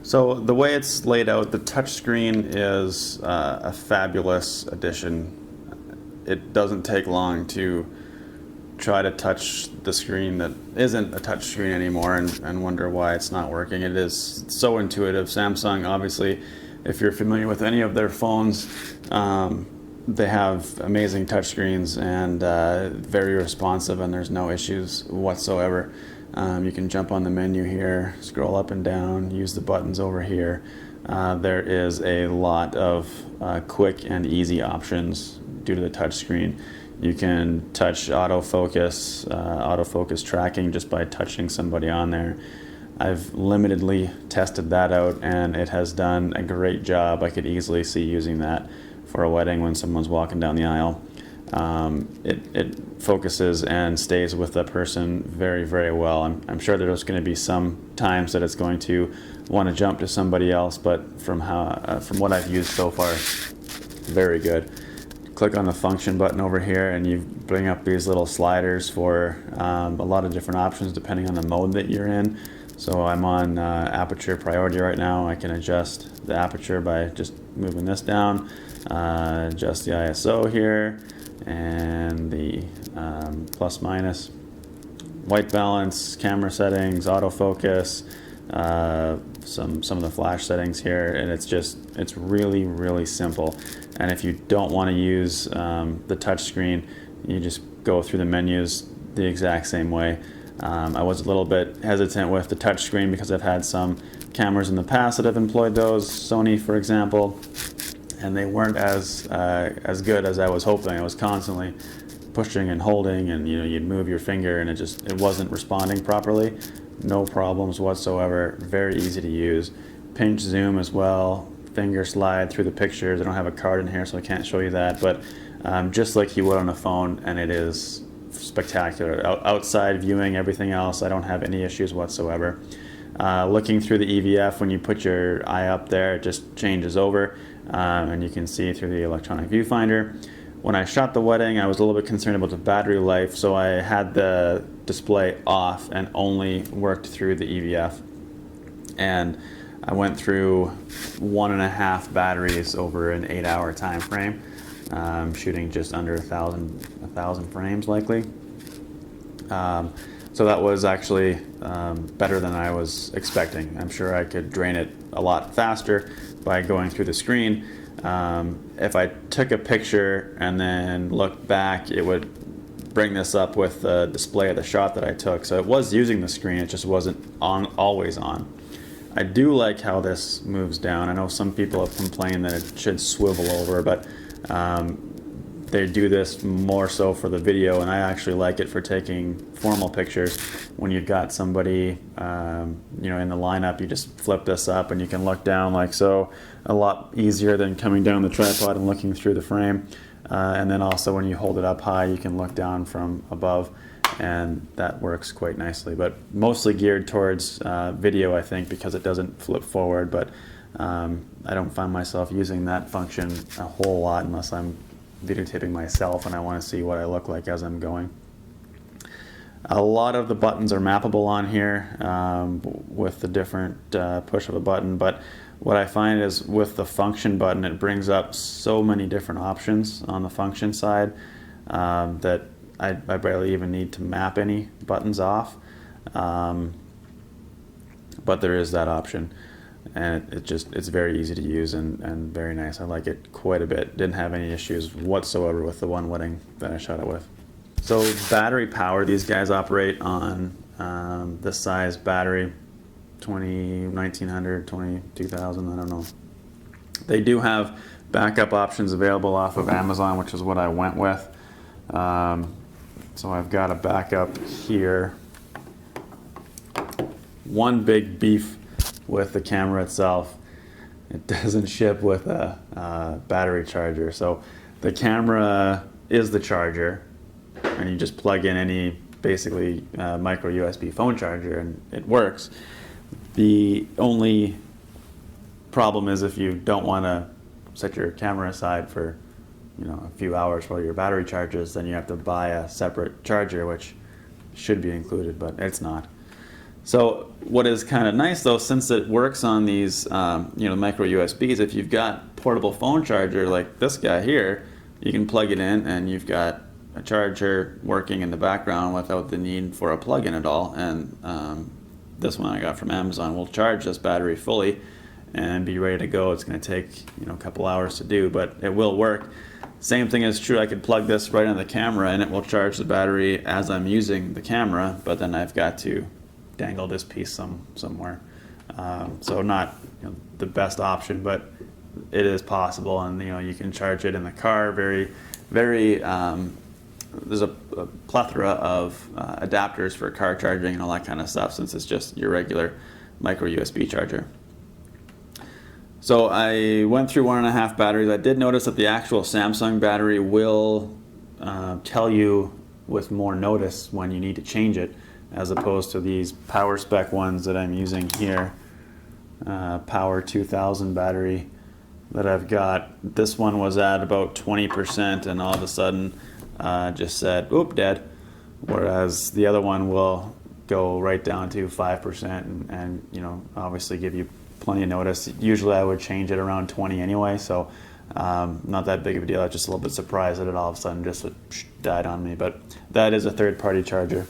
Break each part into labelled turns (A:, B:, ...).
A: So the way it's laid out, the touchscreen is a fabulous addition. It doesn't take long to try to touch the screen that isn't a touch screen anymore and wonder why it's not working. It is so intuitive. Samsung, obviously, if you're familiar with any of their phones, they have amazing touchscreens and very responsive, and there's no issues whatsoever. You can jump on the menu here, scroll up and down, use the buttons over here. There is a lot of quick and easy options due to the touchscreen. You can touch autofocus tracking just by touching somebody on there. I've limitedly tested that out and it has done a great job. I could easily see using that for a wedding when someone's walking down the aisle. It focuses and stays with the person very, very well. I'm sure there's going to be some times that it's going to want to jump to somebody else, but from what I've used so far, very good. Click on the function button over here and you bring up these little sliders for a lot of different options depending on the mode that you're in. So I'm on aperture priority right now. I can adjust the aperture by just moving this down, adjust the ISO here, and the plus minus, white balance, camera settings, autofocus, some of the flash settings here, and it's really simple. And if you don't want to use the touch screen, you just go through the menus the exact same way. I was a little bit hesitant with the touch screen because I've had some cameras in the past that have employed those, Sony for example, and they weren't as good as I was hoping. I was constantly pushing and holding, and you'd move your finger and it wasn't responding properly. No problems whatsoever, very easy to use. Pinch zoom as well, finger slide through the pictures. I don't have a card in here so I can't show you that, but just like you would on a phone, and it is spectacular. Outside viewing, everything else, I don't have any issues whatsoever. Looking through the EVF, when you put your eye up there, it just changes over, and you can see through the electronic viewfinder. When I shot the wedding, I was a little bit concerned about the battery life, so I had the display off and only worked through the EVF. And I went through 1.5 batteries over an 8-hour time frame, shooting just under 1,000 frames likely. So that was actually better than I was expecting. I'm sure I could drain it a lot faster by going through the screen. If I took a picture and then looked back, it would bring this up with the display of the shot that I took. So it was using the screen, it just wasn't always on. I do like how this moves down. I know some people have complained that it should swivel over, but they do this more so for the video, and I actually like it for taking formal pictures. When you've got somebody in the lineup, you just flip this up and you can look down like so. A lot easier than coming down the tripod and looking through the frame. And then also when you hold it up high, you can look down from above, and that works quite nicely. But mostly geared towards video, I think, because it doesn't flip forward. But I don't find myself using that function a whole lot unless I'm videotaping myself and I want to see what I look like as I'm going. A lot of the buttons are mappable on here with the different push of a button, but what I find is with the function button, it brings up so many different options on the function side that I barely even need to map any buttons off. But there is that option, and it's very easy to use and very nice. I like it quite a bit. Didn't have any issues whatsoever with the one wedding that I shot it with. So battery power, these guys operate on this size battery, 1900, 22,000, I don't know. They do have backup options available off of Amazon, which is what I went with. So I've got a backup here. One big beef with the camera itself, it doesn't ship with a battery charger. So the camera is the charger, and you just plug in any basically micro USB phone charger and it works. The only problem is if you don't want to set your camera aside for a few hours while your battery charges, then you have to buy a separate charger, which should be included, but it's not. So what is kind of nice though, since it works on these micro USBs, if you've got portable phone charger like this guy here, you can plug it in and you've got a charger working in the background without the need for a plug-in at all. And this one I got from Amazon will charge this battery fully and be ready to go. It's going to take a couple hours to do, but it will work. Same thing is true, I could plug this right on the camera and it will charge the battery as I'm using the camera, but then I've got to dangle this piece somewhere. So not the best option, but it is possible, and you can charge it in the car. Very there's a plethora of adapters for car charging and all that kind of stuff, since it's just your regular micro USB charger. So I went through 1.5 batteries. I did notice that the actual Samsung battery will tell you with more notice when you need to change it, as opposed to these power spec ones that I'm using here. Power 2000 battery that I've got. This one was at about 20% and all of a sudden just said, oop, dead. Whereas the other one will go right down to 5% and obviously give you plenty of notice. Usually I would change it around 20 anyway, so not that big of a deal. I was just a little bit surprised that it all of a sudden just died on me, but that is a third-party charger.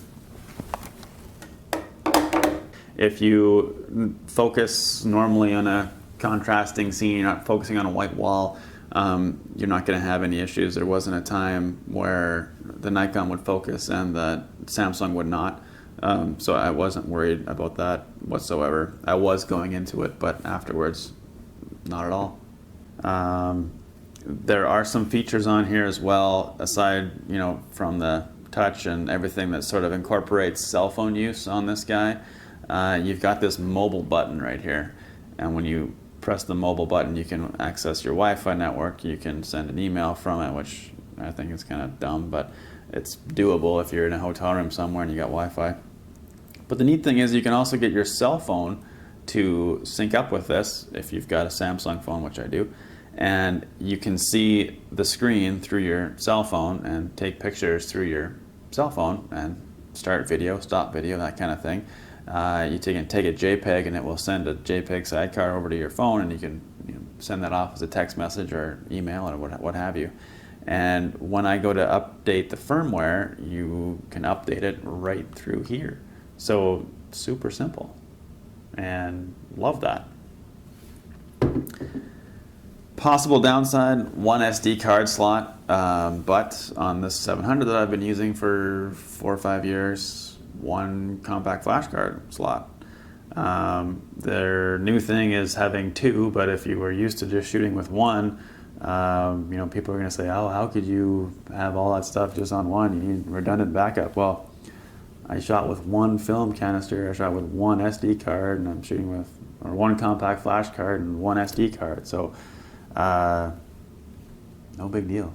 A: If you focus normally on a contrasting scene, you're not focusing on a white wall, you're not going to have any issues. There wasn't a time where the Nikon would focus and the Samsung would not. So I wasn't worried about that whatsoever. I was going into it, but afterwards, not at all. There are some features on here as well, aside from the touch and everything that sort of incorporates cell phone use on this guy. You've got this mobile button right here, and when you press the mobile button, you can access your Wi-Fi network. You can send an email from it, which I think is kind of dumb, but it's doable if you're in a hotel room somewhere and you got Wi-Fi. But the neat thing is you can also get your cell phone to sync up with this if you've got a Samsung phone, which I do, and you can see the screen through your cell phone and take pictures through your cell phone and start video, stop video, that kind of thing. You can take a JPEG and it will send a JPEG sidecar over to your phone, and you can send that off as a text message or email or what have you. And when I go to update the firmware, you can update it right through here. So super simple, and love that. Possible downside, one SD card slot, but on this 700 that I've been using for 4 or 5 years, one compact flash card slot. Their new thing is having 2, but if you were used to just shooting with 1, people are going to say, oh, how could you have all that stuff just on 1? You need redundant backup. Well, I shot with 1 film canister, I shot with 1 SD card, and I'm shooting with 1 compact flash card and 1 SD card. So no big deal.